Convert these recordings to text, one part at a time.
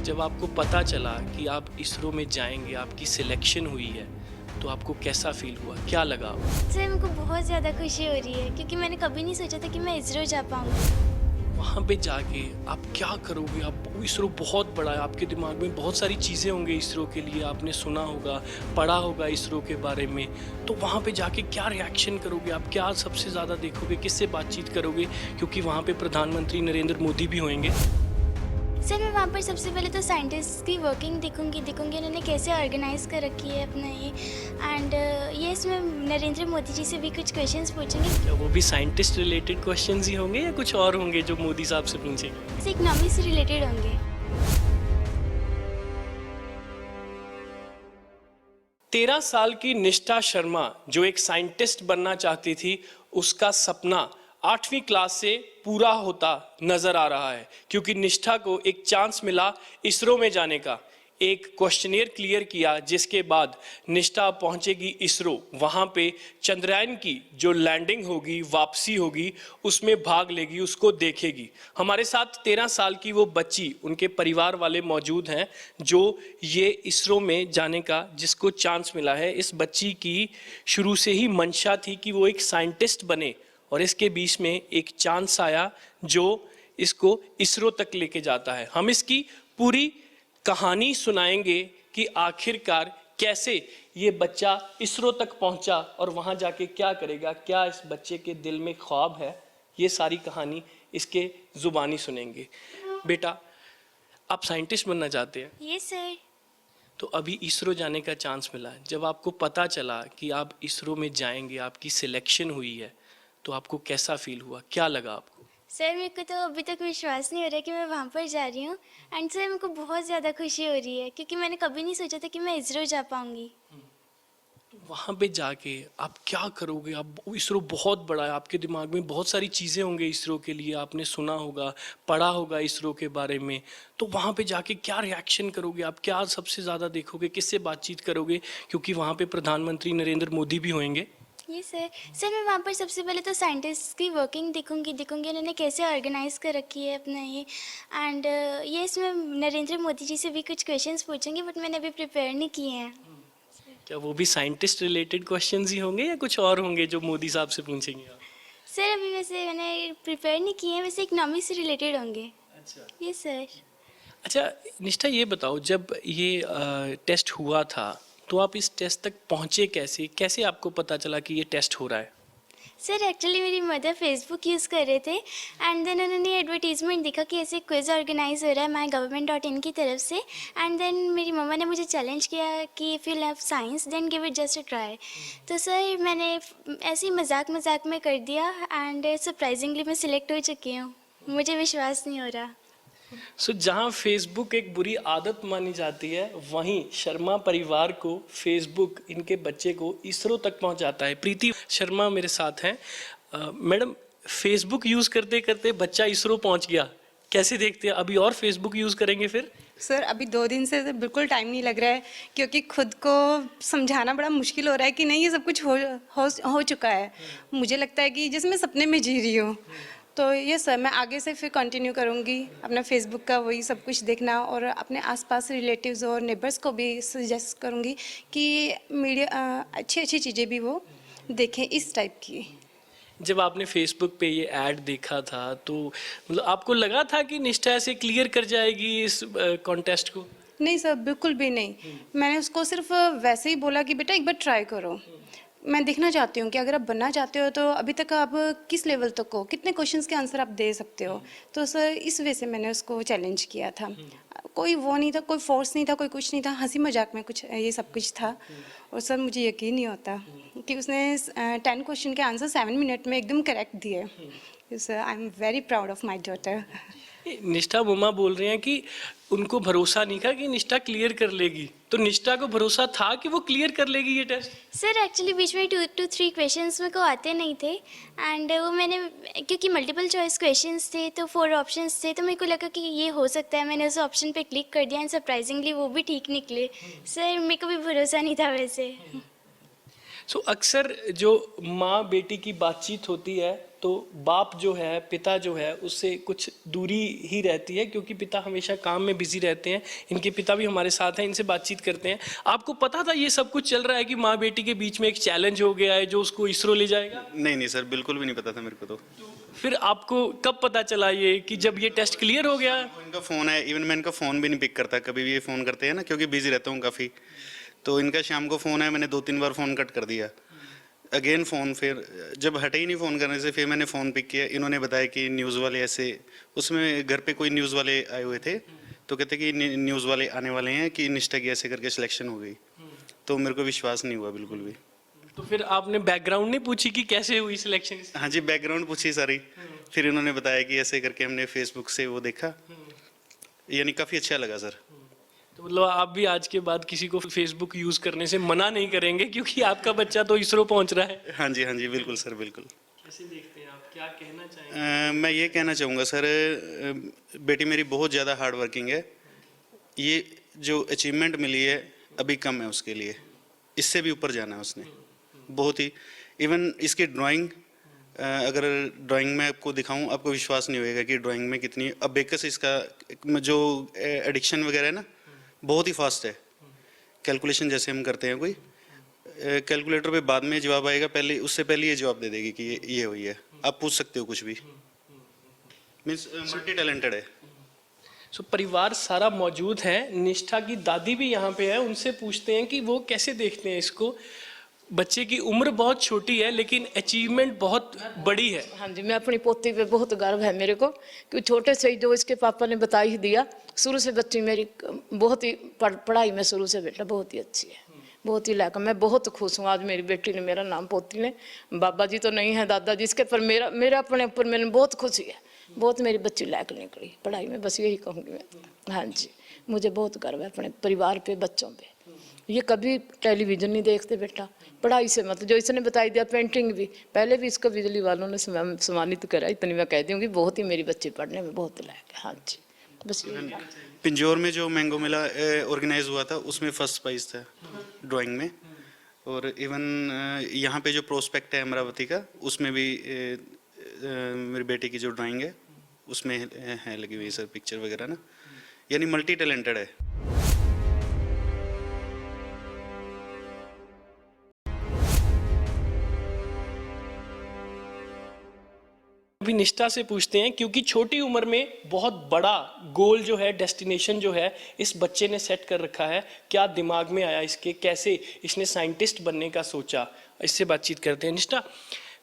जब आपको पता चला कि आप इसरो में जाएंगे, आपकी सिलेक्शन हुई है, तो आपको कैसा फील हुआ, क्या लगा आपको? सर मेरे को बहुत ज़्यादा खुशी हो रही है क्योंकि मैंने कभी नहीं सोचा था कि मैं इसरो जा पाऊँगी। वहाँ पे जाके आप क्या करोगे? आप इसरो बहुत बड़ा है, आपके दिमाग में बहुत सारी चीज़ें होंगी इसरो के लिए, आपने सुना होगा, पढ़ा होगा इसरो के बारे में। तो वहाँ पे जाके क्या रिएक्शन करोगे? आप क्या सबसे ज़्यादा देखोगे, किससे बातचीत करोगे? क्योंकि वहाँ पे प्रधानमंत्री नरेंद्र मोदी भी होंगे। सर मैं वहाँ पर सबसे पहले तो साइंटिस्ट की वर्किंग देखूँगी उन्होंने कैसे ऑर्गेनाइज़ कर रखी है अपना ये एंड ये इसमें नरेंद्र मोदी जी से भी कुछ क्वेश्चंस पूछेंगे। क्या वो भी साइंटिस्ट रिलेटेड क्वेश्चंस ही होंगे या कुछ और होंगे जो मोदी साहब से पूछेंगे? जैसे इकनॉमी से रिलेटेड होंगे। 13 साल की निष्ठा शर्मा जो एक साइंटिस्ट बनना चाहती थी, उसका सपना 8वीं क्लास से पूरा होता नजर आ रहा है, क्योंकि निष्ठा को एक चांस मिला इसरो में जाने का। एक क्वेश्चनियर क्लियर किया, जिसके बाद निष्ठा पहुंचेगी इसरो। वहां पे चंद्रयान की जो लैंडिंग होगी, वापसी होगी, उसमें भाग लेगी, उसको देखेगी। हमारे साथ 13 साल की वो बच्ची, उनके परिवार वाले मौजूद हैं, जो ये इसरो में जाने का जिसको चांस मिला है। इस बच्ची की शुरू से ही मंशा थी कि वो एक साइंटिस्ट बने, और इसके बीच में एक चांस आया जो इसको इसरो तक लेके जाता है। हम इसकी पूरी कहानी सुनाएंगे कि आखिरकार कैसे ये बच्चा इसरो तक पहुंचा और वहां जाके क्या करेगा, क्या इस बच्चे के दिल में ख्वाब है। ये सारी कहानी इसके जुबानी सुनेंगे। बेटा, आप साइंटिस्ट बनना चाहते हैं, ये सर। तो अभी इसरो जाने का चांस मिला। जब आपको पता चला कि आप इसरो में जाएंगे, आपकी सिलेक्शन हुई है, तो आपको कैसा फील हुआ, क्या लगा आपको? सर मेरे को तो अभी तक विश्वास नहीं हो रहा है कि मैं वहाँ पर जा रही हूँ एंड सर मेरे को बहुत ज़्यादा खुशी हो रही है क्योंकि मैंने कभी नहीं सोचा था कि मैं इसरो जा पाऊँगी। वहाँ पे जाके आप क्या करोगे? आप इसरो बहुत बड़ा है, आपके दिमाग में बहुत सारी चीज़ें होंगी इसरो के लिए, आपने सुना होगा, पढ़ा होगा इसरो के बारे में। तो वहाँ पे जाके क्या रिएक्शन करोगे? आप क्या सबसे ज़्यादा देखोगे, किससे बातचीत करोगे? क्योंकि वहाँ पे प्रधानमंत्री नरेंद्र मोदी भी होंगे। ये सर मैं वहाँ पर सबसे पहले तो साइंटिस्ट की वर्किंग देखूँगी उन्होंने कैसे ऑर्गेनाइज़ कर रखी है अपना ये एंड ये इसमें नरेंद्र मोदी जी से भी कुछ क्वेश्चंस पूछेंगे बट मैंने अभी प्रिपेयर नहीं किए हैं। क्या वो भी साइंटिस्ट रिलेटेड क्वेश्चंस ही होंगे या कुछ और होंगे जो मोदी साहब से पूछेंगे आप? सर अभी वैसे मैंने प्रिपेयर नहीं किए हैं, वैसे इकनॉमी से रिलेटेड होंगे। अच्छा। ये सर। अच्छा निष्ठा, ये बताओ, जब ये टेस्ट हुआ था, तो आप इस टेस्ट तक पहुँचे कैसे? कैसे आपको पता चला कि ये टेस्ट हो रहा है? सर एक्चुअली मेरी मदर फेसबुक यूज़ कर रहे थे एंड देन उन्होंने एडवर्टीजमेंट देखा कि ऐसे क्विज़ ऑर्गेनाइज हो रहा है MyGovernment.in की तरफ से एंड देन मेरी मम्मा ने मुझे चैलेंज किया कि if you love science then give it just a try. तो सर मैंने ऐसे ही मजाक मजाक में कर दिया एंड सरप्राइजिंगली मैं सिलेक्ट हो चुकी हूँ। मुझे विश्वास नहीं हो रहा। जहाँ फेसबुक एक बुरी आदत मानी जाती है, वहीं शर्मा परिवार को फेसबुक इनके बच्चे को इसरो तक पहुंचाता है। प्रीति शर्मा मेरे साथ हैं। मैडम, फेसबुक यूज़ करते करते बच्चा इसरो पहुंच गया, कैसे देखते हैं? अभी और फेसबुक यूज़ करेंगे फिर? सर अभी 2 दिन से तो बिल्कुल टाइम नहीं लग रहा है क्योंकि खुद को समझाना बड़ा मुश्किल हो रहा है कि नहीं, ये सब कुछ हो चुका है। मुझे लगता है कि जैसे मैं सपने में जी रही हूँ। तो ये सर मैं आगे से फिर कंटिन्यू करूँगी अपना फेसबुक का वही सब कुछ देखना और अपने आसपास रिलेटिव्स और नेबर्स को भी सजेस्ट करूँगी कि मीडिया अच्छी अच्छी चीज़ें भी वो देखें इस टाइप की। जब आपने फेसबुक पे ये ऐड देखा था, तो मतलब आपको लगा था कि निष्ठा ऐसे क्लियर कर जाएगी इस कॉन्टेस्ट को? नहीं सर, बिल्कुल भी नहीं। मैंने उसको सिर्फ वैसे ही बोला कि बेटा एक बार ट्राई करो। मैं देखना चाहती हूँ कि अगर आप बनना चाहते हो तो अभी तक आप किस लेवल तक हो, कितने क्वेश्चंस के आंसर आप दे सकते हो। तो सर इस वजह से मैंने उसको चैलेंज किया था। कोई वो नहीं था, कोई फोर्स नहीं था, कोई कुछ नहीं था, हंसी मजाक में कुछ ये सब कुछ था। और सर मुझे यकीन नहीं होता कि उसने 10 क्वेश्चन के आंसर 7 मिनट में एकदम करेक्ट दिए। Sir I am very proud of my daughter. निष्ठा मम्मा बोल रहे हैं कि उनको भरोसा नहीं था कि निष्ठा क्लियर कर लेगी, तो निष्ठा को भरोसा था कि वो क्लियर कर लेगी ये टेस्ट? सर एक्चुअली बीच में 2 to 3 क्वेश्चंस मेरे को आते नहीं थे एंड वो मैंने क्योंकि मल्टीपल चॉइस क्वेश्चंस थे तो 4 ऑप्शंस थे तो मेरे को लगा कि ये हो सकता है। मैंने उस ऑप्शन पे क्लिक कर दिया एंड सरप्राइजिंगली वो भी ठीक निकले। सर मेरे को भी भरोसा नहीं था वैसे। सो अक्सर जो माँ बेटी की बातचीत होती है तो बाप जो है, पिता जो है, उससे कुछ दूरी ही रहती है क्योंकि पिता हमेशा काम में बिजी रहते हैं। इनके पिता भी हमारे साथ हैं, इनसे बातचीत करते हैं। आपको पता था ये सब कुछ चल रहा है कि माँ बेटी के बीच में एक चैलेंज हो गया है जो उसको इसरो ले जाएगा? नहीं सर, बिल्कुल भी नहीं पता था मेरे को। तो फिर आपको कब पता चला ये कि जब ये टेस्ट क्लियर हो गया? इनका फ़ोन है, इवन मैं इनका फ़ोन भी नहीं पिक करता, कभी भी ये फ़ोन करते हैं ना, क्योंकि बिजी रहता हूँ काफ़ी। तो इनका शाम को फ़ोन है, मैंने 2-3 बार फ़ोन कट कर दिया। अगेन फ़ोन, फिर जब हटे ही नहीं फ़ोन करने से, फिर मैंने फ़ोन पिक किया। इन्होंने बताया कि न्यूज़ वाले ऐसे, उसमें घर पे कोई न्यूज़ वाले आए हुए थे, तो कहते कि न्यूज़ वाले आने वाले हैं कि निष्ठा की ऐसे करके सिलेक्शन हो गई। तो मेरे को विश्वास नहीं हुआ बिल्कुल भी। तो फिर आपने बैकग्राउंड नहीं पूछी कि कैसे हुई सिलेक्शन? हाँ जी, बैकग्राउंड पूछी सारी। फिर इन्होंने बताया कि ऐसे करके हमने फेसबुक से वो देखा, यानी काफ़ी अच्छा लगा सर। तो मतलब आप भी आज के बाद किसी को फेसबुक यूज करने से मना नहीं करेंगे क्योंकि आपका बच्चा तो इसरो पहुंच रहा है। हाँ जी बिल्कुल सर, बिल्कुल। कैसे देखते हैं आप, क्या कहना चाहेंगे? मैं ये कहना चाहूँगा सर, बेटी मेरी बहुत ज़्यादा हार्ड वर्किंग है। ये जो अचीवमेंट मिली है अभी कम है उसके लिए, इससे भी ऊपर जाना है उसने बहुत ही। इवन इसकी ड्राइंग, अगर ड्राइंग में आपको दिखाऊं, आपको विश्वास नहीं होएगा कि ड्राइंग में कितनी अबेकस, इसका जो एडिक्शन वगैरह है ना, बहुत ही फास्ट है। कैलकुलेशन जैसे हम करते हैं, कोई कैलकुलेटर पे बाद में जवाब आएगा, पहले उससे पहले ये जवाब दे देगी कि ये हुई है। आप पूछ सकते हो कुछ भी, मीन्स मल्टी टैलेंटेड है। सो परिवार सारा मौजूद है, निष्ठा की दादी भी यहाँ पे है, उनसे पूछते हैं कि वो कैसे देखते हैं इसको। बच्चे की उम्र बहुत छोटी है लेकिन अचीवमेंट बहुत बड़ी है। हाँ जी, मैं अपनी पोती पे बहुत गर्व है मेरे को कि छोटे से ही जो इसके पापा ने बता ही दिया। शुरू से बच्ची मेरी बहुत ही पढ़ाई में शुरू से बेटा बहुत ही अच्छी है, बहुत ही लायक। मैं बहुत खुश हूँ आज मेरी बेटी ने मेरा नाम, पोती ने। बाबा जी तो नहीं है, दादा जी इसके, पर मेरा अपने ऊपर मैंने बहुत खुशी है। बहुत मेरी बच्ची लायक निकली पढ़ाई में, बस यही कहूँगी मैं। हाँ जी, मुझे बहुत गर्व है अपने परिवार पे, बच्चों पे। ये कभी टेलीविज़न नहीं देखते बेटा, पढ़ाई से मतलब जो इसने बताई दिया, पेंटिंग भी पहले भी इसको बिजली वालों ने सम्मानित करा। इतनी मैं कह दूँगी, बहुत ही मेरी बच्ची पढ़ने में बहुत लायक है। हाँ जी, बस पिंजौर में जो मैंगो मेला ऑर्गेनाइज हुआ था उसमें फर्स्ट प्राइज था ड्राइंग में। और इवन यहाँ पे जो प्रोस्पेक्ट है अमरावती का, उसमें भी मेरी बेटी की जो ड्राइंग है उसमें है लगी हुई सर, पिक्चर वगैरह ना, यानी मल्टी टैलेंटेड है। अभी निष्ठा से पूछते हैं क्योंकि छोटी उम्र में बहुत बड़ा गोल जो है, डेस्टिनेशन जो है इस बच्चे ने सेट कर रखा है। क्या दिमाग में आया इसके, कैसे इसने साइंटिस्ट बनने का सोचा, इससे बातचीत करते हैं। निष्ठा,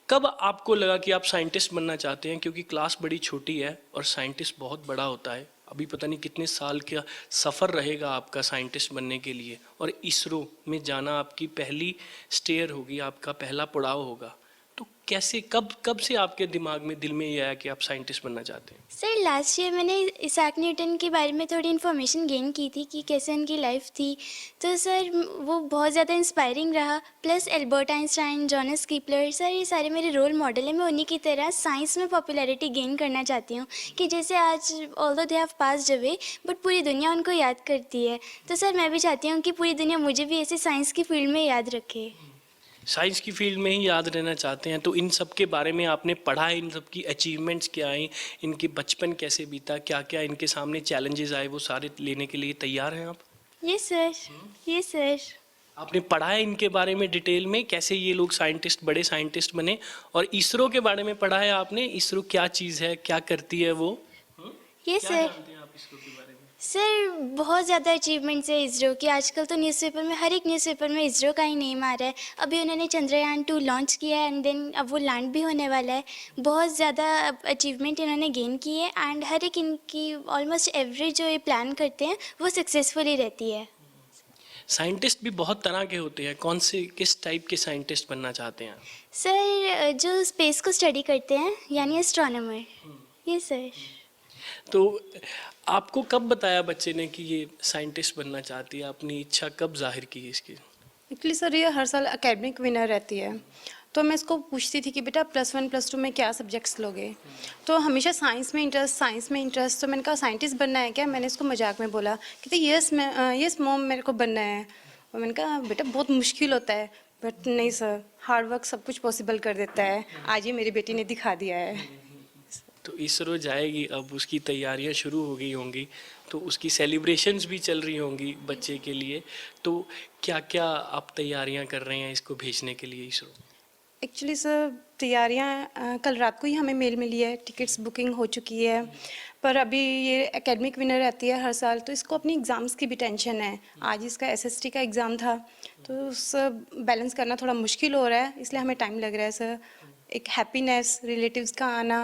कब आपको लगा कि आप साइंटिस्ट बनना चाहते हैं? क्योंकि क्लास बड़ी छोटी है और साइंटिस्ट बहुत बड़ा होता है। अभी पता नहीं कितने साल का सफ़र रहेगा आपका साइंटिस्ट बनने के लिए, और इसरो में जाना आपकी पहली स्टेयर होगी, आपका पहला पड़ाव होगा। तो कैसे, कब से आपके दिमाग में, दिल में ये आया कि आप साइंटिस्ट बनना चाहते हैं? सर लास्ट ईयर मैंने इसाक न्यूटन के बारे में थोड़ी इन्फॉर्मेशन गेन की थी कि कैसे उनकी लाइफ थी। तो सर वो बहुत ज़्यादा इंस्पायरिंग रहा। Plus Albert Einstein, Johannes Kepler, sir ये सारे मेरे रोल मॉडल हैं। मैं उन्हीं की तरह साइंस में पॉपुलैरिटी गेन करना चाहती हूँ कि जैसे आज although they have passed away but पूरी दुनिया उनको याद करती है। तो सर मैं भी चाहती हूँ कि पूरी दुनिया मुझे भी ऐसे साइंस की फील्ड में याद रखे। साइंस की फील्ड में ही याद रहना चाहते हैं। तो इन सब के बारे में आपने पढ़ा है, इन सब की अचीवमेंट्स क्या आई, इनके बचपन कैसे बीता, क्या क्या इनके सामने चैलेंजेस आए, वो सारे लेने के लिए तैयार हैं आप? Yes sir, yes sir. आपने पढ़ा है इनके बारे में डिटेल में, कैसे ये लोग साइंटिस्ट, बड़े साइंटिस्ट बने? और इसरो के बारे में पढ़ा है आपने, इसरो क्या चीज़ है, क्या करती है वो? यस क्या सर। जानते हैं आप इसरो के बारे में? सर बहुत ज़्यादा अचीवमेंट्स है इसरो की। आजकल तो न्यूज़पेपर में, हर एक न्यूज़पेपर में इसरो का ही नेम आ रहा है। अभी उन्होंने चंद्रयान 2 लॉन्च किया है एंड देन अब वो लैंड भी होने वाला है। बहुत ज़्यादा अचीवमेंट इन्होंने गेन की है एंड हर एक इनकी ऑलमोस्ट एवरी जो ये प्लान करते हैं वो सक्सेसफुली रहती है। साइंटिस्ट भी बहुत तरह के होते हैं, कौन से, किस टाइप के साइंटिस्ट बनना चाहते हैं? सर जो स्पेस को स्टडी करते हैं, यानी एस्ट्रोनॉमर। ये सर। तो आपको कब बताया बच्चे ने कि ये साइंटिस्ट बनना चाहती है? अपनी इच्छा कब जाहिर की इसकी? एक्चुअली सर ये हर साल एकेडमिक विनर रहती है, तो मैं इसको पूछती थी कि बेटा +1 +2 में क्या सब्जेक्ट्स लोगे। तो हमेशा साइंस में इंटरेस्ट। तो मैंने कहा साइंटिस्ट बनना है क्या? मैंने इसको मजाक में बोला। कहते यस मॉम मेरे को बनना है। और मैंने कहा बेटा बहुत मुश्किल होता है। बट नहीं सर, हार्ड वर्क सब कुछ पॉसिबल कर देता है। आज ही मेरी बेटी ने दिखा दिया है। तो इसरो जाएगी, अब उसकी तैयारियां शुरू हो गई होंगी, तो उसकी सेलिब्रेशंस भी चल रही होंगी बच्चे के लिए। तो क्या क्या आप तैयारियां कर रहे हैं इसको भेजने के लिए इसरो? एक्चुअली सर तैयारियां कल रात को ही हमें मेल मिली है, टिकट्स बुकिंग हो चुकी है, पर अभी ये एकेडमिक विनर रहती है हर साल, तो इसको अपनी एग्ज़ाम्स की भी टेंशन है। आज इसका एसएसटी का एग्ज़ाम था, तो सब बैलेंस करना थोड़ा मुश्किल हो रहा है, इसलिए हमें टाइम लग रहा है सर। एक हैप्पीनेस, रिलेटिव्स का आना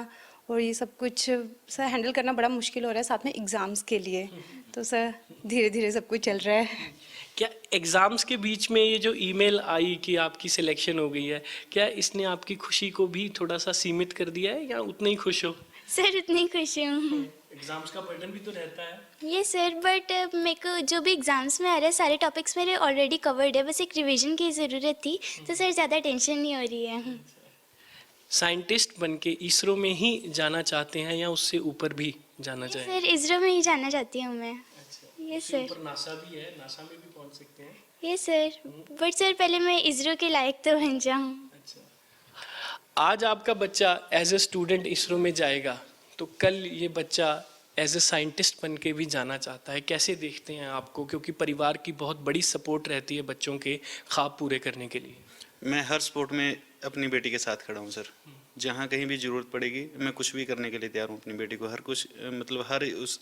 और ये सब कुछ सर हैंडल करना बड़ा मुश्किल हो रहा है, साथ में एग्ज़ाम्स के लिए। तो सर धीरे धीरे सब कुछ चल रहा है। क्या एग्ज़ाम्स के बीच में ये जो ईमेल आई कि आपकी सिलेक्शन हो गई है, क्या इसने आपकी खुशी को भी थोड़ा सा सीमित कर दिया है या उतना ही खुश हो? सर उतनी खुश हूँ। एग्ज़ाम्स का बर्डन भी तो रहता है। ये सर, बट मेरे को जो भी एग्ज़ाम्स में आ रहा है सारे टॉपिक्स मेरे ऑलरेडी कवर्ड है, बस एक रिवीजन की ज़रूरत थी, तो सर ज़्यादा टेंशन नहीं हो रही है। साइंटिस्ट बन के इसरो में ही जाना चाहते हैं या उससे ऊपर भी जाना चाहेंगे? सर इसरो में ही जाना चाहती हूँ मैं। ये उससे सर, ऊपर नासा भी है, नासा में भी पहुंच सकते हैं। ये सर, बट सर पहले मैं इसरो के लायक तो बन जाऊँ। आज आपका बच्चा एज ए स्टूडेंट इसरो में जाएगा, तो कल ये बच्चा एज ए साइंटिस्ट बन के भी जाना चाहता है। कैसे देखते हैं आपको, क्योंकि परिवार की बहुत बड़ी सपोर्ट रहती है बच्चों के ख्वाब पूरे करने के लिए? मैं हर स्पोर्ट में अपनी बेटी के साथ खड़ा हूँ सर। जहाँ कहीं भी ज़रूरत पड़ेगी मैं कुछ भी करने के लिए तैयार हूँ अपनी बेटी को। हर कुछ मतलब हर उस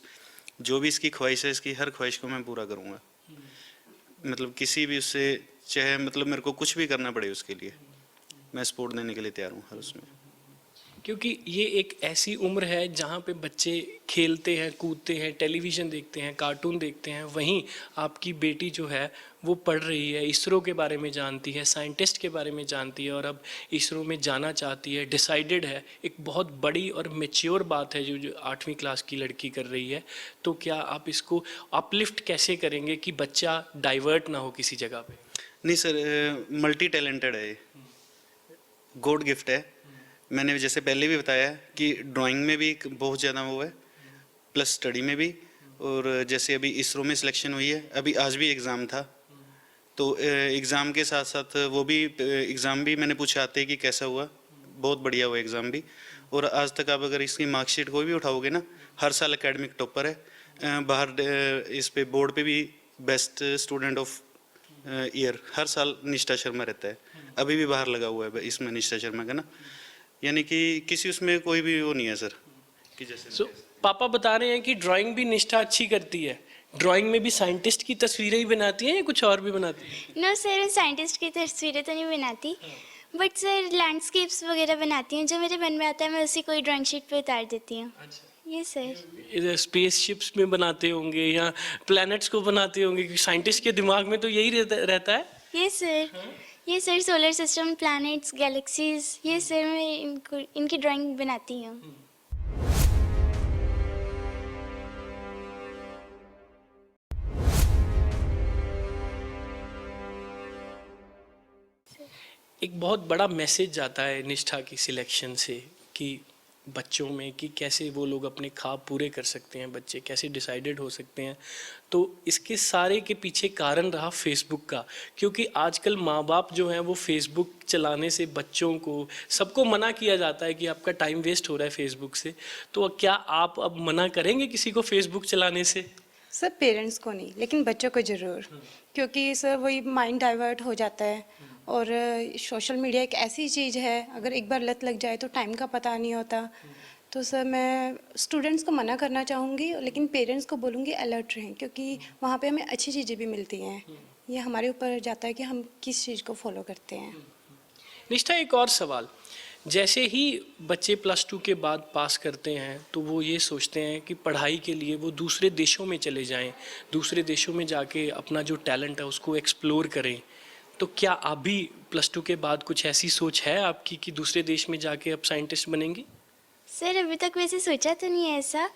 जो भी इसकी ख्वाहिश है, इसकी हर ख्वाहिश को मैं पूरा करूँगा। मतलब किसी भी उससे चाहे मतलब मेरे को कुछ भी करना पड़े उसके लिए मैं सपोर्ट देने के लिए तैयार हूँ हर उसमें। क्योंकि ये एक ऐसी उम्र है जहाँ पे बच्चे खेलते हैं, कूदते हैं, टेलीविज़न देखते हैं, कार्टून देखते हैं। वहीं आपकी बेटी जो है वो पढ़ रही है, इसरो के बारे में जानती है, साइंटिस्ट के बारे में जानती है और अब इसरो में जाना चाहती है, डिसाइडेड है। एक बहुत बड़ी और मैच्योर बात है जो 8वीं क्लास की लड़की कर रही है। तो क्या आप इसको अपलिफ्ट कैसे करेंगे कि बच्चा डाइवर्ट ना हो किसी जगह पे? नहीं सर, मल्टी टैलेंटेड है, गॉड गिफ्ट है। मैंने जैसे पहले भी बताया कि ड्राइंग में भी बहुत ज़्यादा वो है, प्लस स्टडी में भी। और जैसे अभी इसरो में सिलेक्शन हुई है, अभी आज भी एग्ज़ाम था, तो एग्ज़ाम के साथ साथ वो भी एग्ज़ाम भी मैंने पूछा आते कि कैसा हुआ, बहुत बढ़िया हुआ एग्ज़ाम भी। और आज तक आप अगर इसकी मार्कशीट कोई भी उठाओगे ना, हर साल एकेडमिक टॉपर है। बाहर इस पे बोर्ड पे भी बेस्ट स्टूडेंट ऑफ ईयर हर साल निष्ठा शर्मा रहता है। अभी भी बाहर लगा हुआ है इसमें निष्ठा शर्मा का ना, यानी कि किसी उसमें कोई भी वो नहीं है सर कि जैसे पापा बता रहे हैं कि ड्राइंग भी निष्ठा अच्छी करती है। ड्राइंग में भी साइंटिस्ट की तस्वीरें ही बनाती हैं या कुछ और भी बनाती हैं? नो सर, साइंटिस्ट की तस्वीरें तो नहीं बनाती, बट सर लैंडस्केप्स वगैरह बनाती हूँ। जो मेरे मन में आता है मैं उसी कोई ड्राइंग शीट पे उतार देती हूँ। ये सर, इधर स्पेसशिप्स में बनाते होंगे या प्लैनेट्स को बनाते होंगे, क्योंकि साइंटिस्ट के दिमाग में तो यही रहता है। ये सर, ये sir solar system, planets, galaxies, ये सर मैं इनकी ड्राइंग बनाती हूँ। एक बहुत बड़ा मैसेज जाता है निष्ठा की सिलेक्शन से कि बच्चों में कि कैसे वो लोग अपने ख्वाब पूरे कर सकते हैं, बच्चे कैसे डिसाइडेड हो सकते हैं। तो इसके सारे के पीछे कारण रहा फेसबुक का, क्योंकि आजकल माँ बाप जो हैं वो फेसबुक चलाने से बच्चों को, सबको मना किया जाता है कि आपका टाइम वेस्ट हो रहा है फेसबुक से। तो क्या आप अब मना करेंगे किसी को फेसबुक चलाने से? सर पेरेंट्स को नहीं, लेकिन बच्चों को ज़रूर, क्योंकि सर वही माइंड डाइवर्ट हो जाता है। और सोशल मीडिया एक ऐसी चीज़ है, अगर एक बार लत लग जाए तो टाइम का पता नहीं होता। तो सर मैं स्टूडेंट्स को मना करना चाहूँगी, लेकिन पेरेंट्स को बोलूँगी अलर्ट रहें, क्योंकि वहाँ पे हमें अच्छी चीज़ें भी मिलती हैं। ये हमारे ऊपर जाता है कि हम किस चीज़ को फॉलो करते हैं। निष्ठा, एक और सवाल। जैसे ही बच्चे +2 के बाद पास करते हैं तो वो ये सोचते हैं कि पढ़ाई के लिए वो दूसरे देशों में चले जाएं, दूसरे देशों में जाके अपना जो टैलेंट है उसको एक्सप्लोर करें। तो क्या आप भी +2 के बाद कुछ ऐसी सोच है आपकी कि दूसरे देश में जाके अब साइंटिस्ट बनेंगी? सर अभी तक वैसे सोचा तो नहीं है ऐसा,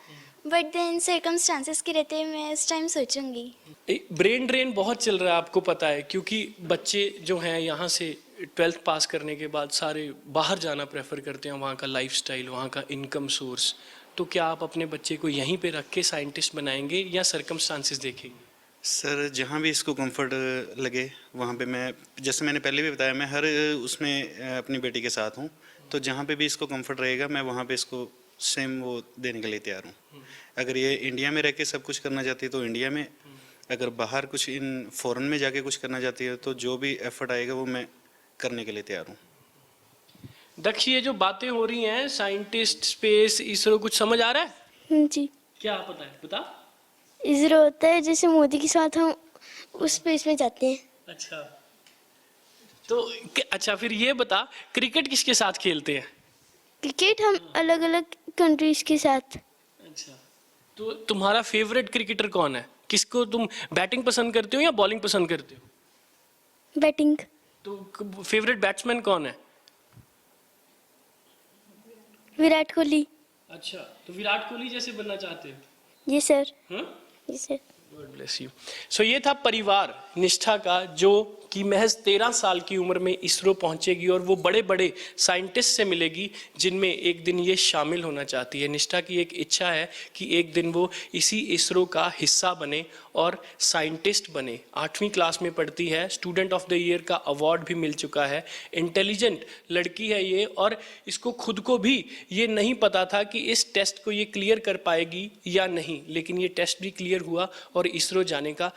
बट देन सर्कमस्टांसेस के रहते मैं उस टाइम सोचूंगी। ब्रेन ड्रेन बहुत चल रहा है, आपको पता है, क्योंकि बच्चे जो हैं यहाँ से 12th पास करने के बाद सारे बाहर जाना प्रेफर करते हैं, वहाँ का लाइफस्टाइल, वहाँ का इनकम सोर्स। तो क्या आप अपने बच्चे को यहीं पे रख के साइंटिस्ट बनाएंगे या सर्कमस्टांसेस देखेंगे? सर जहाँ भी इसको कंफर्ट लगे वहाँ पे मैं, जैसे मैंने पहले भी बताया, मैं हर उसमें अपनी बेटी के साथ हूँ, तो जहाँ पे भी इसको कंफर्ट रहेगा मैं वहाँ पे इसको सेम वो देने के लिए तैयार हूँ। अगर ये इंडिया में रह के सब कुछ करना चाहती है तो इंडिया में, अगर बाहर कुछ इन फॉरेन में जाके कुछ करना चाहती है तो जो भी एफर्ट आएगा वो मैं करने के लिए तैयार हूँ। दक्ष, ये जो बातें हो रही हैं साइंटिस्ट, स्पेस, इसरो, कुछ समझ आ रहा है? जी, क्या पता है, बता। इसरो होता है जैसे मोदी के साथ हम उस स्पेस में जाते हैं। अच्छा, तो अच्छा फिर ये बता, क्रिकेट किसके साथ खेलते हैं? क्रिकेट हम अलग अलग कंट्रीज के साथ। अच्छा, तो तुम्हारा फेवरेट क्रिकेटर कौन है? किसको तुम बैटिंग पसंद करते हो या बॉलिंग पसंद करते हो? बैटिंग। तो फेवरेट बैट्समैन कौन है? विराट कोहली। अच्छा, तो विराट कोहली जैसे बनना चाहते हो? जी सर। हाँ? जी sir. God bless you. So ये था परिवार निष्ठा का, जो कि महज 13 साल की उम्र में इसरो पहुंचेगी और वो बड़े बड़े साइंटिस्ट से मिलेगी जिनमें एक दिन ये शामिल होना चाहती है। निष्ठा की एक इच्छा है कि एक दिन वो इसी इसरो का हिस्सा बने और साइंटिस्ट बने। 8वीं क्लास में पढ़ती है, स्टूडेंट ऑफ द ईयर का अवार्ड भी मिल चुका है। इंटेलिजेंट लड़की है ये, और इसको खुद को भी ये नहीं पता था कि इस टेस्ट को ये क्लियर कर पाएगी या नहीं, लेकिन ये टेस्ट भी क्लियर हुआ और इसरो जाने का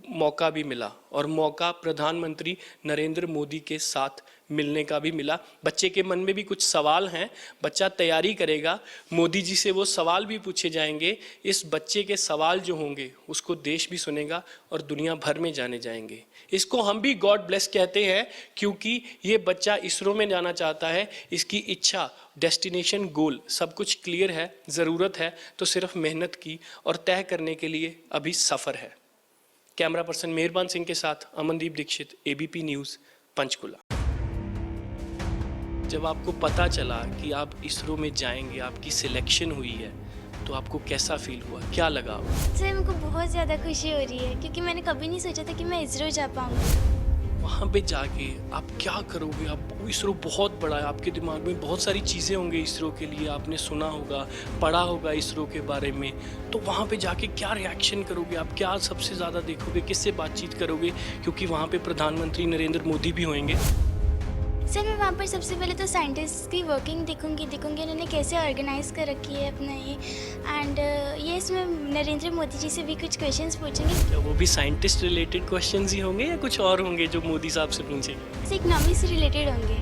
मौका भी मिला, और मौका प्रधानमंत्री नरेंद्र मोदी के साथ मिलने का भी मिला। बच्चे के मन में भी कुछ सवाल हैं, बच्चा तैयारी करेगा, मोदी जी से वो सवाल भी पूछे जाएंगे। इस बच्चे के सवाल जो होंगे उसको देश भी सुनेगा और दुनिया भर में जाने जाएंगे। इसको हम भी गॉड ब्लेस कहते हैं, क्योंकि ये बच्चा इसरो में जाना चाहता है। इसकी इच्छा, डेस्टिनेशन, गोल सब कुछ क्लियर है। ज़रूरत है तो सिर्फ मेहनत की, और तय करने के लिए अभी सफ़र है। कैमरा पर्सन मेहरबान सिंह के साथ अमनदीप दीक्षित, एबीपी न्यूज़, पंचकुला। जब आपको पता चला कि आप इसरो में जाएंगे, आपकी सिलेक्शन हुई है, तो आपको कैसा फील हुआ, क्या लगा? सर मेरे को बहुत ज़्यादा खुशी हो रही है, क्योंकि मैंने कभी नहीं सोचा था कि मैं इसरो जा पाऊँगी। वहाँ पे जाके आप क्या करोगे? आप, इसरो बहुत बड़ा है, आपके दिमाग में बहुत सारी चीज़ें होंगी इसरो के लिए, आपने सुना होगा, पढ़ा होगा इसरो के बारे में। तो वहाँ पे जाके क्या रिएक्शन करोगे आप? क्या सबसे ज़्यादा देखोगे? किससे बातचीत करोगे? क्योंकि वहाँ पे प्रधानमंत्री नरेंद्र मोदी भी होंगे। सर मैं वहाँ पर सबसे पहले तो साइंटिस्ट की वर्किंग देखूंगी उन्होंने कैसे ऑर्गेनाइज कर रखी है अपना ये, एंड ये इसमें नरेंद्र मोदी जी से भी कुछ क्वेश्चंस पूछेंगे। क्या वो भी साइंटिस्ट रिलेटेड क्वेश्चंस ही होंगे या कुछ और होंगे जो मोदी साहब से पूछेंगे? इकोनॉमी से रिलेटेड होंगे।